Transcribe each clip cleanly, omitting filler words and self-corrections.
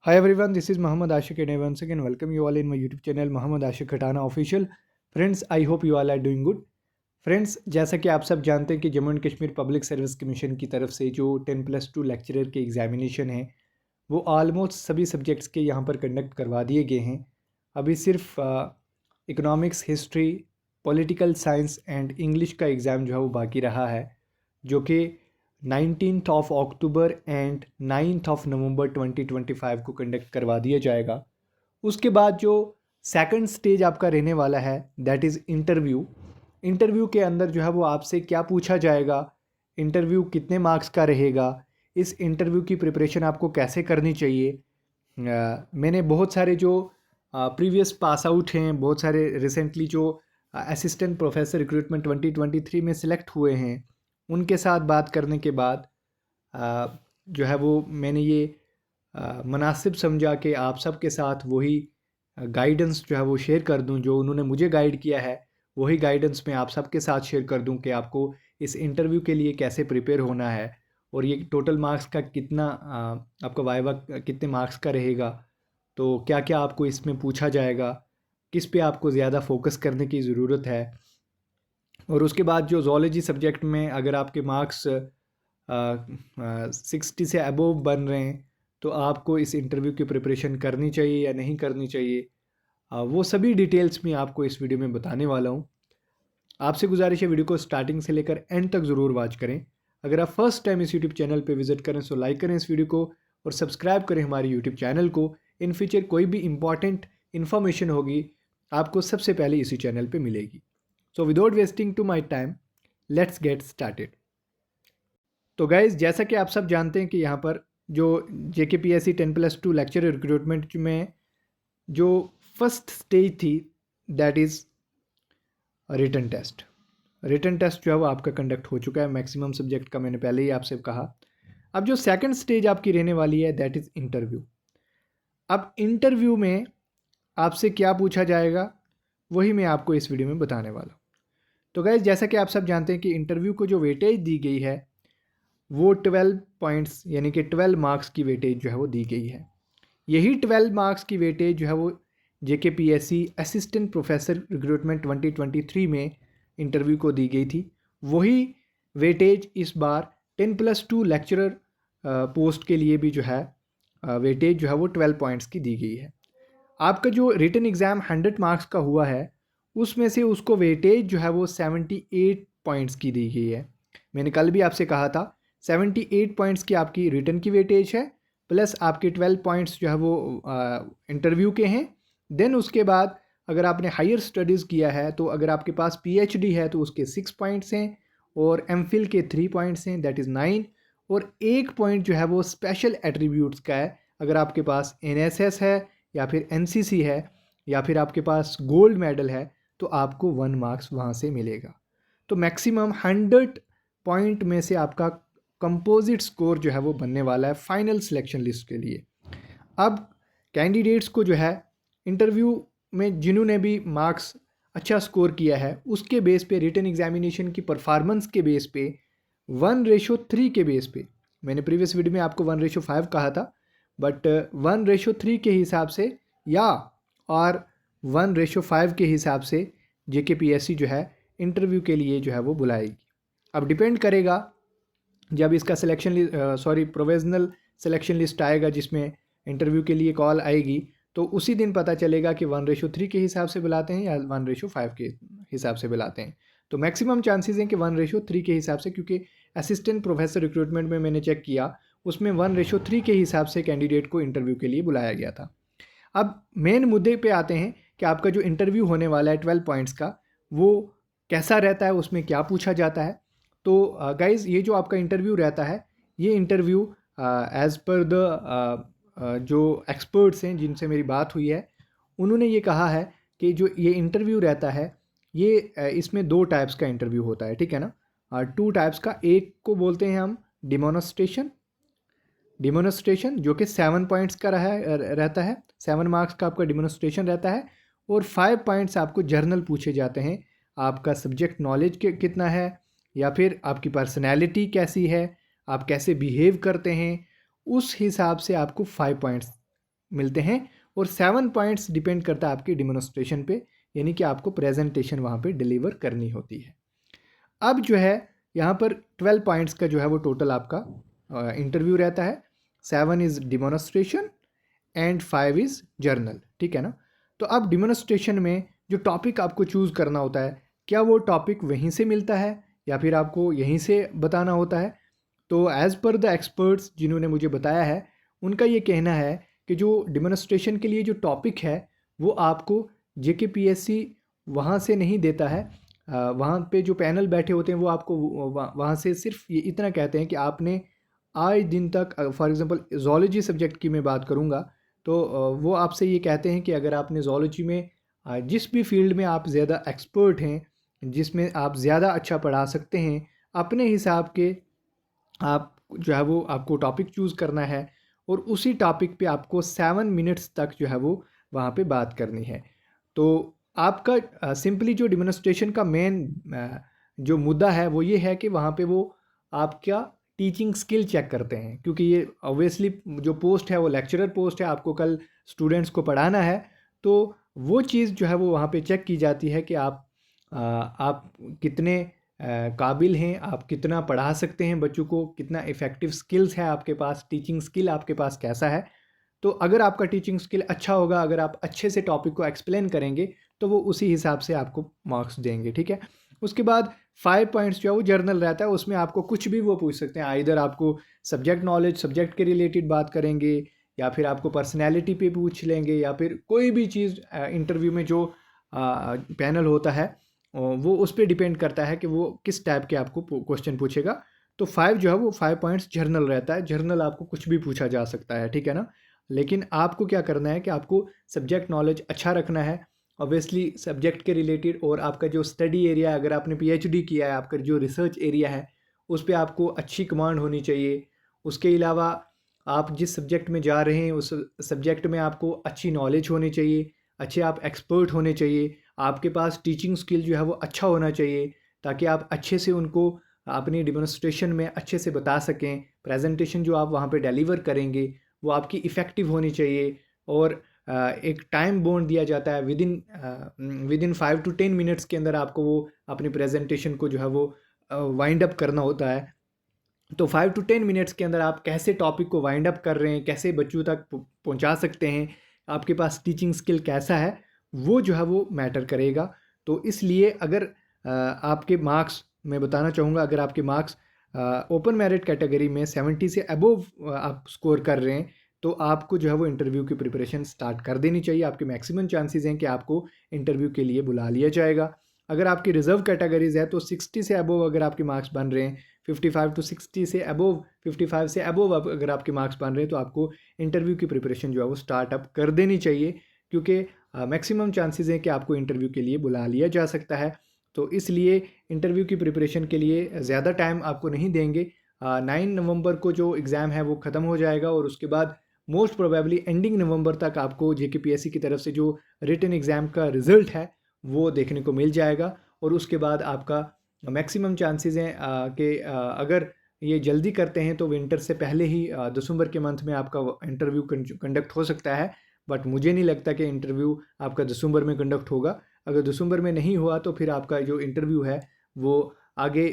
Hi everyone, this is Muhammad Ashik and I once again welcome you all in my YouTube channel Muhammad Ashik Khatana Official. Friends, I hope you all are doing good. Friends, जैसा कि आप सब जानते हैं कि Jammu and Kashmir public service commission की तरफ से जो 10+2 लेक्चरर के एग्ज़ामिनेशन है वो ऑलमोस्ट सभी सब्जेक्ट्स के यहाँ पर कंडक्ट करवा दिए गए हैं। अभी सिर्फ economics, history, political science and English का एग्ज़ाम जो है वो बाकी रहा है, जो कि 19th of October and 9th of November 2025 को कंडक्ट करवा दिया जाएगा। उसके बाद जो सेकंड स्टेज आपका रहने वाला है दैट इज़ इंटरव्यू के अंदर जो है वो आपसे क्या पूछा जाएगा, इंटरव्यू कितने मार्क्स का रहेगा, इस इंटरव्यू की प्रिपरेशन आपको कैसे करनी चाहिए। मैंने बहुत सारे जो प्रीवियस पास आउट हैं, बहुत सारे रिसेंटली जो असिस्टेंट प्रोफेसर रिक्रूटमेंट 2023 में सिलेक्ट हुए हैं, उनके साथ बात करने के बाद जो है वो मैंने ये मुनासिब समझा कि आप सब के साथ वही गाइडेंस जो है वो शेयर कर दूं, जो उन्होंने मुझे गाइड किया है वही गाइडेंस मैं आप सबके साथ शेयर कर दूं कि आपको इस इंटरव्यू के लिए कैसे प्रिपेयर होना है और ये टोटल मार्क्स का कितना आपका वाइवा कितने मार्क्स का रहेगा, तो क्या क्या आपको इसमें पूछा जाएगा, किस पे आपको ज़्यादा फोकस करने की ज़रूरत है। और उसके बाद जो ज़ूलॉजी सब्जेक्ट में अगर आपके मार्क्स 60 से अबोव बन रहे हैं तो आपको इस इंटरव्यू की प्रिपरेशन करनी चाहिए या नहीं करनी चाहिए, वो सभी डिटेल्स मैं आपको इस वीडियो में बताने वाला हूँ। आपसे गुजारिश है वीडियो को स्टार्टिंग से लेकर एंड तक ज़रूर वॉच करें। अगर आप फर्स्ट टाइम इस यूट्यूब चैनल पर विजिट करें तो लाइक करें इस वीडियो को और सब्सक्राइब करें हमारे यूट्यूब चैनल को। इन फ्यूचर कोई भी इंपॉर्टेंट इन्फॉर्मेशन होगी आपको सबसे पहले इसी चैनल पर मिलेगी। So without wasting to my time let's get started. तो गाइज़, जैसा कि आप सब जानते हैं कि यहाँ पर जो JKPSC 10+2 लेक्चर रिक्रूटमेंट में जो फर्स्ट स्टेज थी that is written test. Written test जो है वो आपका कंडक्ट हो चुका है मैक्सिमम सब्जेक्ट का, मैंने पहले ही आपसे कहा। अब जो सेकंड स्टेज आपकी रहने वाली है दैट इज़ इंटरव्यू। अब इंटरव्यू में आपसे क्या पूछा जाएगा वही मैं आपको इस वीडियो में बताने वाला हूँ। तो गाइज़, जैसा कि आप सब जानते हैं कि इंटरव्यू को जो वेटेज दी गई है वो 12 पॉइंट्स यानी कि 12 मार्क्स की वेटेज जो है वो दी गई है। यही 12 मार्क्स की वेटेज जो है वो JKPSC असिस्टेंट प्रोफेसर रिक्रूटमेंट 2023 में इंटरव्यू को दी गई थी। वही वेटेज इस बार 10+2 लेक्चरर पोस्ट के लिए भी जो है वेटेज जो है वो 12 पॉइंट्स की दी गई है। आपका जो रिटन एग्ज़ाम 100 मार्क्स का हुआ है उसमें से उसको वेटेज जो है वो 78 पॉइंट्स की दी गई है। मैंने कल भी आपसे कहा था 78 पॉइंट्स की आपकी रिटन की वेटेज है, प्लस आपके 12 पॉइंट्स जो है वो इंटरव्यू के हैं। देन उसके बाद अगर आपने हायर स्टडीज़ किया है तो अगर आपके पास PhD है तो उसके 6 पॉइंट्स हैं और MPhil के 3 पॉइंट्स हैं दैट इज़ 9, और 1 पॉइंट जो है वो स्पेशल एट्रीब्यूट्स का है। अगर आपके पास NSS है या फिर NCC है या फिर आपके पास गोल्ड मेडल है तो आपको 1 मार्क्स वहाँ से मिलेगा। तो मैक्सिमम 100 पॉइंट में से आपका कंपोजिट स्कोर जो है वो बनने वाला है फाइनल सिलेक्शन लिस्ट के लिए। अब कैंडिडेट्स को जो है इंटरव्यू में जिन्होंने भी मार्क्स अच्छा स्कोर किया है उसके बेस पे, रिटन एग्जामिनेशन की परफॉर्मेंस के बेस पे 1:3 के बेस पे, मैंने प्रीवियस वीडियो में आपको 1:5 कहा था, बट 1:3 के हिसाब से या और 1:5 के हिसाब से JKPSC जो है इंटरव्यू के लिए जो है वो बुलाएगी। अब डिपेंड करेगा जब इसका प्रोविजनल सिलेक्शन लिस्ट आएगा जिसमें इंटरव्यू के लिए कॉल आएगी तो उसी दिन पता चलेगा कि 1:3 के हिसाब से बुलाते हैं या 1:5 के हिसाब से बुलाते हैं। तो मैक्सिमम चांसेस हैं कि 1:3 के हिसाब से, क्योंकि असिस्टेंट प्रोफेसर रिक्रूटमेंट में मैंने चेक किया उसमें 1:3 के हिसाब से कैंडिडेट को इंटरव्यू के लिए बुलाया गया था। अब मेन मुद्दे पे आते हैं कि आपका जो इंटरव्यू होने वाला है 12 पॉइंट्स का वो कैसा रहता है, उसमें क्या पूछा जाता है। तो गाइज़, ये जो आपका इंटरव्यू रहता है ये इंटरव्यू एज़ पर द जो एक्सपर्ट्स हैं जिनसे मेरी बात हुई है उन्होंने ये कहा है कि जो ये इंटरव्यू रहता है ये इसमें 2 टाइप्स का इंटरव्यू होता है, ठीक है ना। 2 टाइप्स का, एक को बोलते हैं हम डिमोनस्ट्रेशन जो कि 7 पॉइंट्स का रहता है, 7 मार्क्स का आपका डिमोनस्ट्रेशन रहता है, और 5 पॉइंट्स आपको जर्नल पूछे जाते हैं। आपका सब्जेक्ट नॉलेज कितना है या फिर आपकी पर्सनैलिटी कैसी है, आप कैसे बिहेव करते हैं, उस हिसाब से आपको 5 पॉइंट्स मिलते हैं और 7 पॉइंट्स डिपेंड करता है आपकी डेमोन्स्ट्रेशन पे, यानी कि आपको प्रेजेंटेशन वहाँ पे डिलीवर करनी होती है। अब जो है यहाँ पर 12 पॉइंट्स का जो है वो टोटल आपका इंटरव्यू रहता है। 7 is demonstration and 5 is journal, ठीक है ना। तो अब डिमोन्स्ट्रेशन में जो टॉपिक आपको चूज़ करना होता है, क्या वो टॉपिक वहीं से मिलता है या फिर आपको यहीं से बताना होता है। तो एज़ पर द एक्सपर्ट्स जिन्होंने मुझे बताया है, उनका ये कहना है कि जो डिमोन्स्ट्रेशन के लिए जो टॉपिक है वो आपको JKPSC वहाँ से नहीं देता है। वहाँ पे जो पैनल बैठे होते हैं वो आपको वहाँ से सिर्फ ये इतना कहते हैं कि आपने आज दिन तक, फॉर एग्जांपल ज़ूलॉजी सब्जेक्ट की मैं बात करूँगा, तो वो आपसे ये कहते हैं कि अगर आपने ज़ूलॉजी में जिस भी फील्ड में आप ज़्यादा एक्सपर्ट हैं, जिसमें आप ज़्यादा अच्छा पढ़ा सकते हैं, अपने हिसाब के आप जो है वो आपको टॉपिक चूज़ करना है और उसी टॉपिक पे आपको 7 मिनट्स तक जो है वो वहाँ पे बात करनी है। तो आपका सिंपली जो डेमोन्स्ट्रेशन का मेन जो मुद्दा है वो ये है कि वहाँ पे वो आपका टीचिंग स्किल चेक करते हैं, क्योंकि ये ऑब्वियसली जो पोस्ट है वो लेक्चरर पोस्ट है, आपको कल स्टूडेंट्स को पढ़ाना है। तो वो चीज़ जो है वो वहाँ पे चेक की जाती है कि आप कितने काबिल हैं, आप कितना पढ़ा सकते हैं बच्चों को, कितना इफ़ेक्टिव स्किल्स है आपके पास, टीचिंग स्किल आपके पास कैसा है। तो अगर आपका टीचिंग स्किल अच्छा होगा, अगर आप अच्छे से टॉपिक को एक्सप्लेन करेंगे, तो वो उसी हिसाब से आपको मार्क्स देंगे, ठीक है। उसके बाद 5 पॉइंट्स जो है वो जर्नल रहता है, उसमें आपको कुछ भी वो पूछ सकते हैं। इधर आपको सब्जेक्ट नॉलेज, सब्जेक्ट के रिलेटेड बात करेंगे, या फिर आपको पर्सनैलिटी पे पूछ लेंगे, या फिर कोई भी चीज़ इंटरव्यू में जो पैनल होता है वो उस पर डिपेंड करता है कि वो किस टाइप के आपको क्वेश्चन पूछेगा। तो 5 जो है वो 5 पॉइंट्स जर्नल रहता है। जर्नल आपको कुछ भी पूछा जा सकता है, ठीक है ना। लेकिन आपको क्या करना है कि आपको सब्जेक्ट नॉलेज अच्छा रखना है, ऑब्वियसली सब्जेक्ट के रिलेटेड, और आपका जो स्टडी एरिया है, अगर आपने PhD किया है, आपका जो रिसर्च एरिया है उस पर आपको अच्छी कमांड होनी चाहिए। उसके अलावा आप जिस सब्जेक्ट में जा रहे हैं उस सब्जेक्ट में आपको अच्छी नॉलेज होनी चाहिए, अच्छे आप एक्सपर्ट होने चाहिए, आपके पास टीचिंग स्किल जो है वो अच्छा होना चाहिए, ताकि आप अच्छे से उनको अपनी डेमोन्स्ट्रेशन में अच्छे से बता सकें। प्रेजेंटेशन जो आप वहाँ पे डिलीवर करेंगे वो आपकी इफ़ेक्टिव होनी चाहिए, और एक टाइम बाउंड दिया जाता है, विदिन 5 to 10 मिनट्स के अंदर आपको वो अपनी प्रेजेंटेशन को जो है वो वाइंड अप करना होता है। तो 5 to 10 मिनट्स के अंदर आप कैसे टॉपिक को वाइंड अप कर रहे हैं, कैसे बच्चों तक पहुंचा सकते हैं, आपके पास टीचिंग स्किल कैसा है, वो जो है वो मैटर करेगा। तो इसलिए अगर आपके मार्क्स, मैं बताना चाहूँगा, अगर आपके मार्क्स ओपन मेरिट कैटेगरी में 70 से अबोव आप स्कोर कर रहे हैं, तो आपको जो है वो इंटरव्यू की प्रिपरेशन स्टार्ट कर देनी चाहिए। आपके मैक्सिमम चांसेस हैं कि आपको इंटरव्यू के लिए बुला लिया जाएगा। अगर आपकी रिजर्व कैटेगरीज है तो 60 से अबोव अगर आपके मार्क्स बन रहे हैं, 55 to 60 से अबोव, 55 से अबोव अगर आपके मार्क्स बन रहे हैं, तो आपको इंटरव्यू की प्रिपरेशन जो है वो स्टार्टअप कर देनी चाहिए, क्योंकि मैक्सिमम चांसेस हैं कि आपको इंटरव्यू के लिए बुला लिया जा सकता है। तो इसलिए इंटरव्यू की प्रिपरेशन के लिए ज़्यादा टाइम आपको नहीं देंगे। 9 नवंबर को जो एग्ज़ाम है वो ख़त्म हो जाएगा, और उसके बाद मोस्ट प्रोबेबली एंडिंग नवंबर तक आपको JKPSC की तरफ से जो रिटन एग्ज़ाम का रिज़ल्ट है वो देखने को मिल जाएगा। और उसके बाद आपका मैक्सिमम चांसेस हैं कि अगर ये जल्दी करते हैं तो विंटर से पहले ही दिसंबर के मंथ में आपका इंटरव्यू कंडक्ट हो सकता है। बट मुझे नहीं लगता कि इंटरव्यू आपका दिसंबर में कंडक्ट होगा। अगर दिसंबर में नहीं हुआ तो फिर आपका जो इंटरव्यू है वो आगे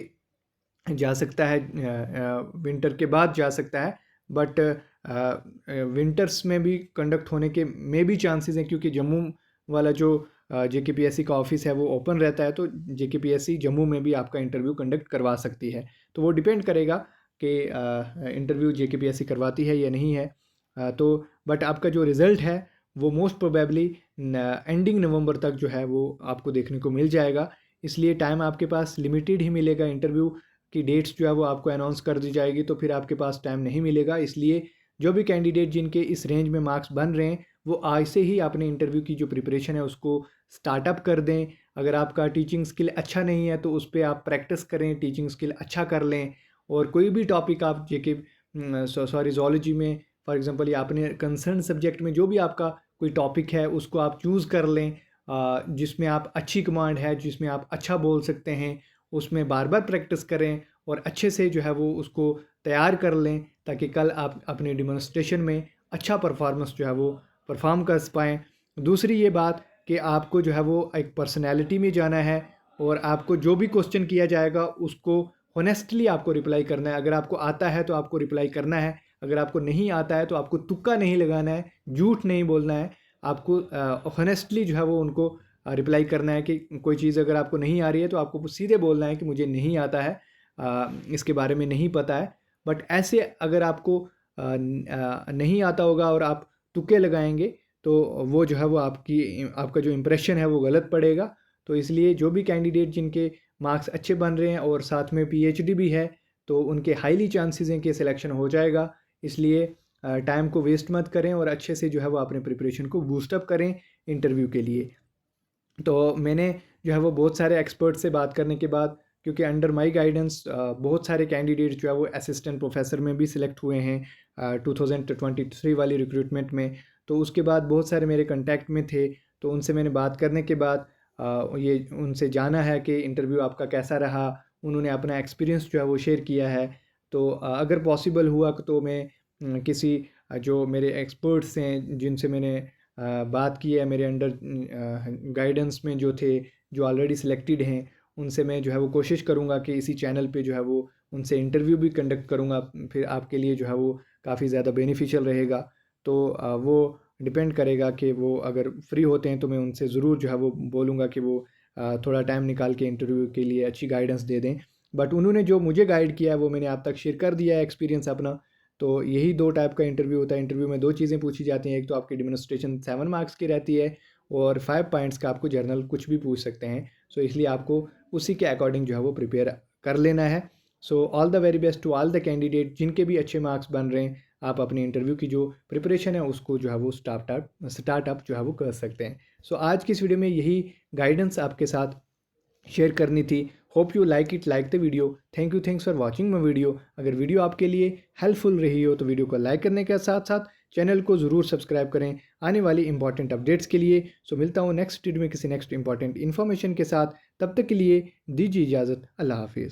जा सकता है, विंटर के बाद जा सकता है। बट विंटर्स में भी कंडक्ट होने के में भी चांसेस हैं, क्योंकि जम्मू वाला जो JKPSC का ऑफिस है वो ओपन रहता है, तो JKPSC जम्मू में भी आपका इंटरव्यू कंडक्ट करवा सकती है। तो वो डिपेंड करेगा कि इंटरव्यू JKPSC करवाती है या नहीं है। तो बट आपका जो रिज़ल्ट है वो मोस्ट प्रोबेबली एंडिंग नवंबर तक जो है वो आपको देखने को मिल जाएगा। इसलिए टाइम आपके पास लिमिटेड ही मिलेगा। इंटरव्यू की डेट्स जो है वो आपको अनाउंस कर दी जाएगी, तो फिर आपके पास टाइम नहीं मिलेगा। इसलिए जो भी कैंडिडेट जिनके इस रेंज में मार्क्स बन रहे हैं वो आज से ही अपने इंटरव्यू की जो प्रिपरेशन है उसको स्टार्टअप कर दें। अगर आपका टीचिंग स्किल अच्छा नहीं है तो उस पर आप प्रैक्टिस करें, टीचिंग स्किल अच्छा कर लें। और कोई भी टॉपिक आप ज़ूलॉजी में फॉर एग्जांपल, या अपने कंसर्न सब्जेक्ट में जो भी आपका कोई टॉपिक है उसको आप चूज़ कर लें, जिसमें आप अच्छी कमांड है, जिसमें आप अच्छा बोल सकते हैं, उसमें बार बार प्रैक्टिस करें और अच्छे से जो है वो उसको तैयार कर लें, ताकि कल आप अपने डेमोन्स्ट्रेशन में अच्छा परफॉर्मेंस जो है वो परफॉर्म कर पाएँ। दूसरी ये बात कि आपको जो है वो एक पर्सनैलिटी में जाना है और आपको जो भी क्वेश्चन किया जाएगा उसको होनेस्टली आपको रिप्लाई करना है। अगर आपको आता है तो आपको रिप्लाई करना है, अगर आपको नहीं आता है तो आपको तुक्का नहीं लगाना है, झूठ नहीं बोलना है। आपको होनेस्टली जो है वो उनको रिप्लाई करना है कि कोई चीज़ अगर आपको नहीं आ रही है तो आपको सीधे बोलना है कि मुझे नहीं आता है, इसके बारे में नहीं पता है। बट ऐसे अगर आपको नहीं आता होगा और आप तुक्के लगाएंगे तो वो जो है वो आपका जो इम्प्रेशन है वो गलत पड़ेगा। तो इसलिए जो भी कैंडिडेट जिनके मार्क्स अच्छे बन रहे हैं और साथ में पीएचडी भी है तो उनके हाईली चांसेस हैं कि सिलेक्शन हो जाएगा। इसलिए टाइम को वेस्ट मत करें और अच्छे से जो है वो अपने प्रिपरेशन को बूस्टअप करें इंटरव्यू के लिए। तो मैंने जो है वो बहुत सारे एक्सपर्ट से बात करने के बाद, क्योंकि अंडर माय गाइडेंस बहुत सारे कैंडिडेट जो है वो असिस्टेंट प्रोफेसर में भी सिलेक्ट हुए हैं 2023 वाली रिक्रूटमेंट में। तो उसके बाद बहुत सारे मेरे कांटेक्ट में थे, तो उनसे मैंने बात करने के बाद ये उनसे जाना है कि इंटरव्यू आपका कैसा रहा। उन्होंने अपना एक्सपीरियंस जो है वो शेयर किया है। तो अगर पॉसिबल हुआ तो मैं किसी जो मेरे एक्सपर्ट्स हैं जिनसे मैंने बात की है, मेरे अंडर गाइडेंस में जो थे, जो ऑलरेडी सिलेक्टेड हैं, उनसे मैं जो है वो कोशिश करूँगा कि इसी चैनल पे जो है वो उनसे इंटरव्यू भी कंडक्ट करूँगा। फिर आपके लिए जो है वो काफ़ी ज़्यादा बेनिफिशियल रहेगा। तो वो डिपेंड करेगा कि वो अगर फ्री होते हैं तो मैं उनसे ज़रूर जो है वो बोलूँगा कि वो थोड़ा टाइम निकाल के इंटरव्यू के लिए अच्छी गाइडेंस दे दें। बट उन्होंने जो मुझे गाइड किया है वो मैंने आप तक शेयर कर दिया है एक्सपीरियंस अपना। तो यही 2 टाइप का इंटरव्यू होता है। इंटरव्यू में 2 चीज़ें पूछी जाती हैं, एक तो आपकी डेमोंस्ट्रेशन 7 मार्क्स की रहती है और 5 पॉइंट्स का आपको जर्नल कुछ भी पूछ सकते हैं। सो इसलिए आपको उसी के अकॉर्डिंग जो है वो प्रिपेयर कर लेना है। So all the very best to all the candidate जिनके भी अच्छे मार्क्स बन रहे हैं। आप अपने इंटरव्यू की जो प्रिपरेशन है उसको जो है वो स्टार्टअप जो है वो कर सकते हैं। सो आज की इस वीडियो में यही गाइडेंस आपके साथ शेयर करनी थी। Hope you like it, like the video. Thank you, thanks for watching my video. अगर वीडियो आपके लिए हेल्पफुल रही हो तो वीडियो को लाइक करने के साथ साथ चैनल को ज़रूर सब्सक्राइब करें आने वाली इंपॉर्टेंट अपडेट्स के लिए। सो मिलता हूँ नेक्स्ट वीडियो में किसी नेक्स्ट इंपॉर्टेंट इन्फॉर्मेशन के साथ। तब तक के लिए दीजिए इजाज़त। अल्लाह हाफिज़।